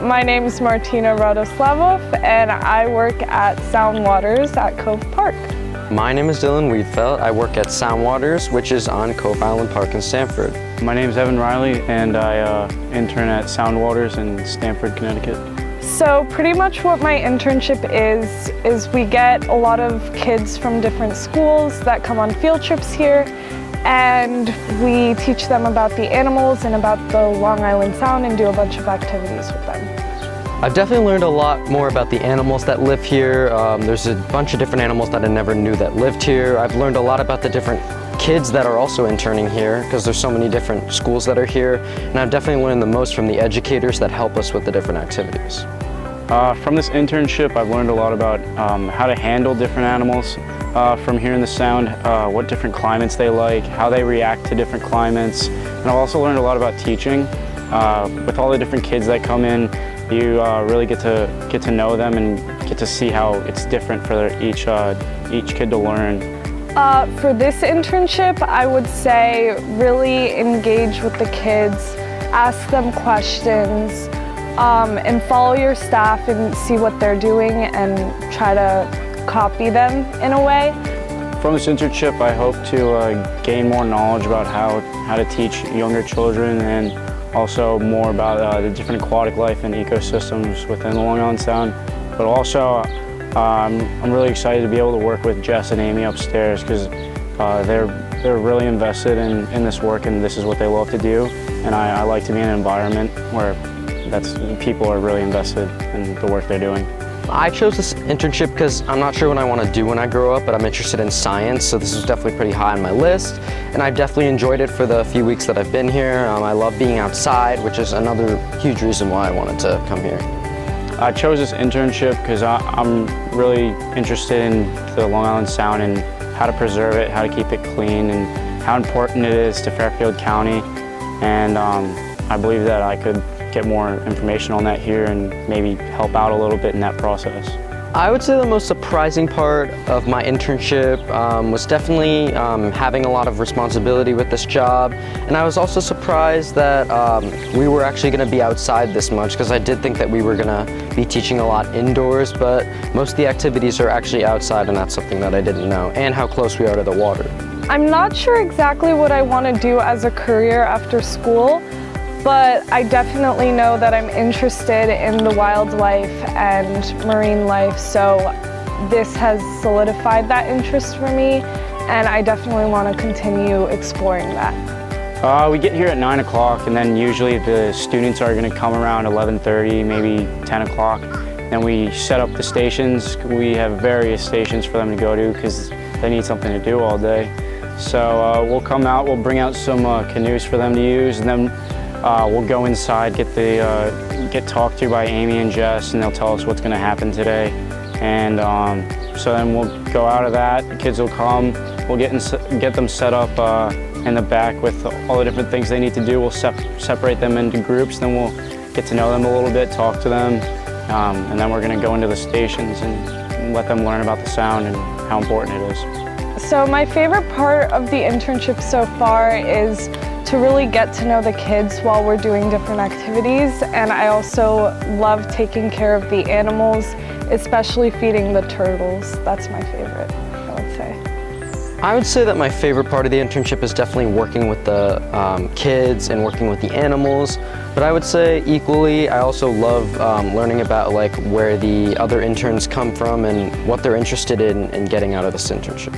My name is Martina Radoslavov, and I work at Soundwaters at Cove Park. My name is Dylan Wiedfeldt. I work at Soundwaters, which is on Cove Island Park in Stamford. My name is Evan Riley, and I intern at Soundwaters in Stamford, Connecticut. So pretty much what my internship is we get a lot of kids from different schools that come on field trips here, and we teach them about the animals and about the Long Island Sound and do a bunch of activities with them. I've definitely learned a lot more about the animals that live here. There's a bunch of different animals that I never knew that lived here. I've learned a lot about the different kids that are also interning here because there's so many different schools that are here, and I've definitely learned the most from the educators that help us with the different activities. From this internship, I've learned a lot about how to handle different animals from here in the Sound, what different climates they like, how they react to different climates, and I've also learned a lot about teaching. With all the different kids that come in, you really get to know them and get to see how it's different for each kid to learn. For this internship, I would say really engage with the kids, ask them questions, and follow your staff and see what they're doing and try to copy them in a way. From this internship, I hope to gain more knowledge about how to teach younger children, and also more about the different aquatic life and ecosystems within the Long Island Sound. But also, I'm really excited to be able to work with Jess and Amy upstairs because they're really invested in this work, and this is what they love to do. And I like to be in an environment where people are really invested in the work they're doing. I chose this internship because I'm not sure what I want to do when I grow up, but I'm interested in science, so this is definitely pretty high on my list. And I've definitely enjoyed it for the few weeks that I've been here. I love being outside, which is another huge reason why I wanted to come here. I chose this internship because I'm really interested in the Long Island Sound and how to preserve it, how to keep it clean, and how important it is to Fairfield County. And I believe that I could get more information on that here and maybe help out a little bit in that process. I would say the most surprising part of my internship was definitely having a lot of responsibility with this job, and I was also surprised that we were actually going to be outside this much, because I did think that we were going to be teaching a lot indoors, but most of the activities are actually outside, and that's something that I didn't know, and how close we are to the water. I'm not sure exactly what I want to do as a career after school, but I definitely know that I'm interested in the wildlife and marine life, so this has solidified that interest for me, and I definitely want to continue exploring that. We get here at 9 o'clock, and then usually the students are going to come around 11:30, maybe 10 o'clock. Then we set up the stations. We have various stations for them to go to because they need something to do all day. So we'll come out, we'll bring out some canoes for them to use, and then we'll go inside, get talked to by Amy and Jess, and they'll tell us what's going to happen today. And so then we'll go out of that. The kids will come. We'll get them set up in the back with all the different things they need to do. We'll separate them into groups. Then we'll get to know them a little bit, talk to them, and then we're going to go into the stations and let them learn about the sound and how important it is. So my favorite part of the internship so far is to really get to know the kids while we're doing different activities, and I also love taking care of the animals, especially feeding the turtles. That's my favorite, I would say. I would say that my favorite part of the internship is definitely working with the kids and working with the animals, but I would say equally I also love learning about where the other interns come from and what they're interested in getting out of this internship.